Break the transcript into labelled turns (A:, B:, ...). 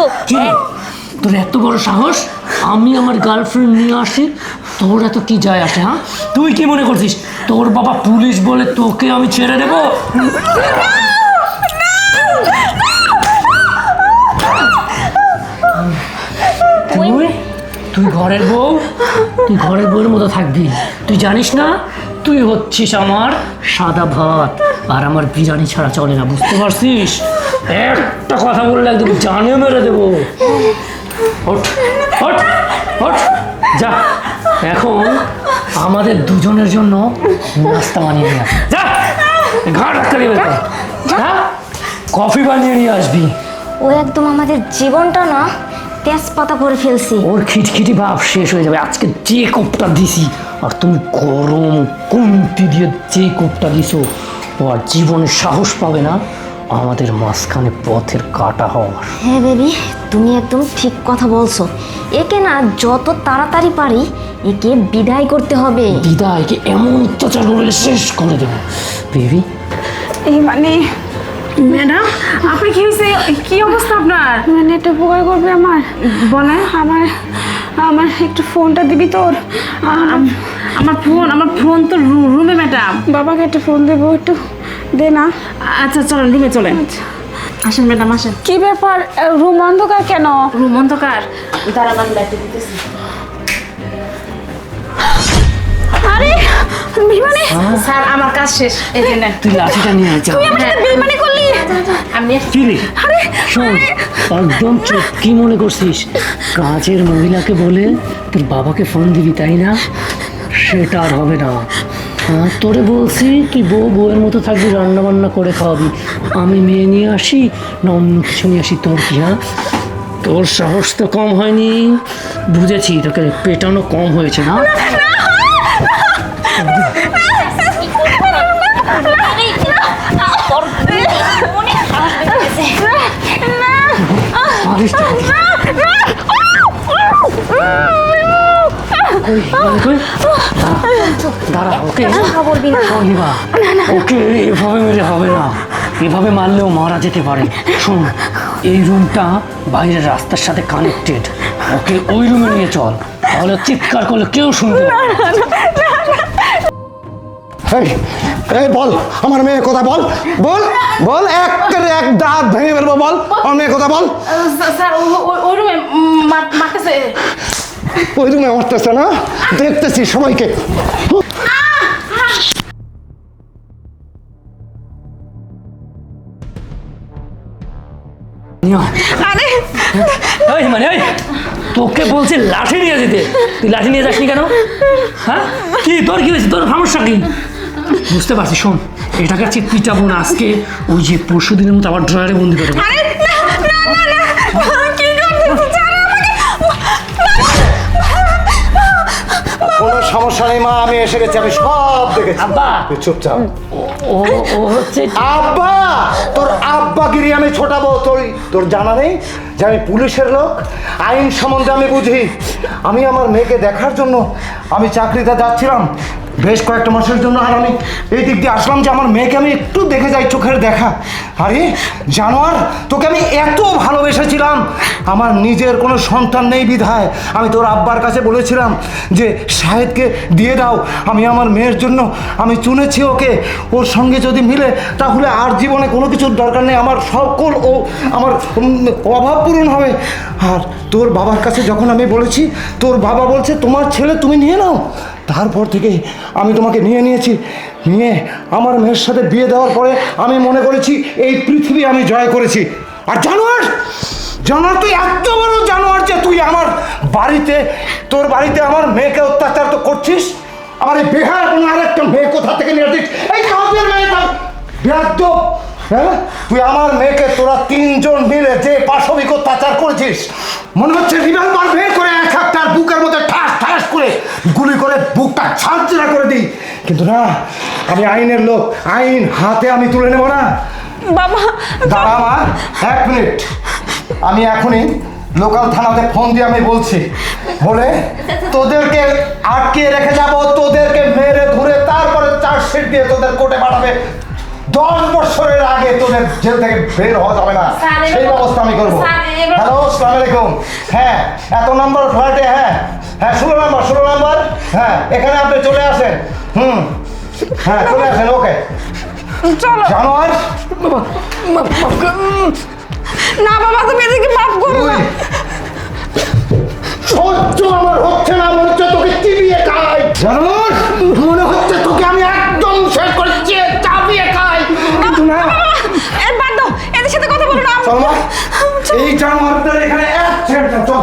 A: করছো?
B: কি তোর এত বড় সাহস? আমি আমার গার্লফ্রেন্ড নিয়ে আসি, তোর এত কি যায় আসে? হ্যাঁ, তুই কি মনে করছিস তোর বাবা পুলিশ বলে তোকে আমি ছেড়ে দেবো? তুই ঘরের বউ, তুই ঘরের বউয়ের মতো থাকবি। তুই জানিস না তুই হচ্ছিস আমার সাদা ভাত, আর আমার বিরিয়ানি ছাড়া চলে না, বুঝতে পারছিস? একটা কথা বললে একদম জানে মেরে দেবো। ওঠ ওঠ ওঠ, যা এখন আমাদের দুজনের জন্য নাস্তা বানিয়ে নিয়ে আয়। যা ঘাট রাখতে হ্যাঁ, কফি বানিয়ে নিয়ে আসবি।
A: ও একদম আমাদের জীবনটা না তেজপাতা করে ফেলছি।
B: ওর খিটখিটি ভাব শেষ হয়ে যাবে আজকে যে কোপটা দিছি, আর তুমি গরম কুন্তি দিয়ে যে কোপটা দিছো, ও আর জীবনে সাহস পাবে না আমাদের মাঝখানে পথের কাটা হওয়ার।
A: হ্যাঁ বেবি, তুমি একদম ঠিক কথা বলছো। একে না যত তাড়াতাড়ি পারি একে বিদায় করতে হবে।
B: দিদাকে এমন অত্যাচার করে শেষ করে দেবো বেবি।
C: এই মানে ম্যাডাম, আপনি কি হয়েছে? কি অবস্থা আপনার? মানে একটা উপকার করবে আমার? বলে আমার একটু ফোনটা দিবি তোর? আমার ফোন তো রুমে ম্যাডাম। বাবাকে একটা ফোন দেবো, একটু দে না। আচ্ছা চলেন রুমে চলেন। আসেন ম্যাডাম আসেন। কি ব্যাপার, রুম অন্ধকার কেন? রুম অন্ধকার? দাঁড়ান আমি লাইট দিতেছি। আরে বিমানে স্যার, আমার কাজ শেষ, এই যে নেন।
B: তুই লাঠিটা নিয়ে আয়।
C: তুই আমার সাথে বেইমানি করলি।
A: আমি
B: কি রে? শোন, একদম চুপ। কি মনে করছিস কাজের মহিলাকে বলে তোর বাবাকে ফোন দিবি, তাই না? সেটা আর হবে না। হ্যাঁ, তোরে বলছি তুই বউয়ের মতো থাকবি, রান্না বান্না করে খাওয়াবি। আমি মেয়ে নিয়ে আসি না অন্য কিছু নিয়ে আসি, তোর কি? হ্যাঁ, তোর সাহস তো কম হয়নি, বুঝেছি। তোকে পেটানো কম হয়েছে না? দাঁড়া, ওকে ওকে এভাবে মেরে হবে না, এভাবে মারলেও মারা যেতে পারে। শোন, এই রুমটা বাইরের রাস্তার সাথে কানেক্টেড, ওকে ওই রুমে নিয়ে চল, তাহলে চিৎকার করলে কেউ শুনবে না।
D: এই বল, আমার মেয়ে কথা বল, বল বল, এক দাঁত ভেঙে ফেলবো, বল আমার মেয়ে কথা বল।
C: স্যার ওই রুমে মারতেছে।
D: ওই রুমে মারতেছে না? দেখতেছি সবাইকে।
B: তোকে বলছি লাঠি নিয়ে যেতে, তুই লাঠি নিয়ে যাসনি কেন? হ্যাঁ, কি তোর কি হয়েছে? তোর সমস্যা কি? বুঝতে পারছি। শোন, এটাকে আজকে পিটাবো না, আজকে ওই যে পরশু দিনের মতো আবার ড্রয়ারে বন্দি করে দেবো।
D: কোনো সমস্যা নেই মা, আমি এসে গেছি, আমি সব দেখেছি।
B: আব্বা
D: তুই চুপচাপ।
B: ও হচ্ছে
D: আব্বা, তোর আব্বাগিরি আমি ছোটাবো? তোর জানা নেই যে আমি পুলিশের লোক, আইন সম্বন্ধে আমি বুঝি। আমি আমার মেয়েকে দেখার জন্য আমি চাকরিতে যাচ্ছিলাম বেশ কয়েকটা মাসের জন্য, আর আমি এই দিক দিয়ে আসলাম যে আমার মেয়েকে আমি একটু দেখে যাই, চোখের দেখা। আরে জানোয়ার, তোকে আমি এত ভালোবেসেছিলাম, আমার নিজের কোনো সন্তান নেই বিধায় আমি তোর আব্বার কাছে বলেছিলাম যে শাহেদকে দিয়ে দাও। আমি আমার মেয়ের জন্য আমি চুনেছি ওকে, ওর সঙ্গে যদি মিলে তাহলে আর জীবনে কোনো কিছুর দরকার নেই, আমার সকল ও আমার অভাব পূরণ হবে। আর তোর বাবার কাছে যখন আমি বলেছি, তোর বাবা বলছে তোমার ছেলে তুমি নিয়ে নাও। তারপর থেকে আমি তোমাকে নিয়েছি, নিয়ে আমার মেয়ের সাথে বিয়ে দেওয়ার পরে আমি মনে করেছি এই পৃথিবী আমি জয় করেছি। আর জানোয়ার, তুই এত বড় জানোয়ার যে তুই আমার বাড়িতে, তোর বাড়িতে আমার মেয়েকে অত্যাচার তো করছিস। আমার এই বেহার কোনো আরেকটা মেয়ে কোথা থেকে নিয়ে আসছিস? এই কাজের মেয়ে বেয়াদব। হ্যাঁ, তুই আমার মেয়েকে তোরা তিনজন মিলে যে পাশবিক অত্যাচার করেছিস, মনে হচ্ছে রিভলভার বের করে এক একটার বুকের মধ্যে ঠাস ঠাস করে গুলি করে বুকটা ছাঁচড়া করে দিই। কিন্তু না, আমি আইনের লোক, আইন হাতে আমি তুলে নেব না।
C: বাবা
D: দাঁড়া মা, 1 মিনিট। আমি এখনই লোকাল থানাতে ফোন দিয়ে আমি বলছি, বলে তোদেরকে আটকে রেখে যাব, তোদেরকে মেরে ধরে তারপরে চার্জশিট দিয়ে তোদের কোর্টে পাঠাবে। 10 বছরের আগে আগে তোদের জেল থেকে বের হওয়া যাবে না, সেই ব্যবস্থা আমি করবো। হ্যালো, আসসালামু আলাইকুম। হ্যাঁ, এত নম্বর ফ্ল্যাটে, হ্যাঁ হ্যাঁ 16 নম্বর, হ্যাঁ এখানে আপনি চলে আসেন। হ্যাঁ চলে আসেন, ওকে।
C: চলো।
D: জানোয়ার,
C: না বাবা, তুমি এদেরকে মাফ করো না।
D: সহ্য আমার হচ্ছে না, মনে হচ্ছে তোকে চিবিয়ে খাই। জানোয়ার, মনে হচ্ছে তোকে আমি একদম শেষ করে চাবিয়ে খাই। কিন্তু না,
C: বাদ দাও, এদের সাথে কথা বলো না।
D: চল মা, এই জানোয়ারদের এখানে এক ছেড়ে দাও, চল।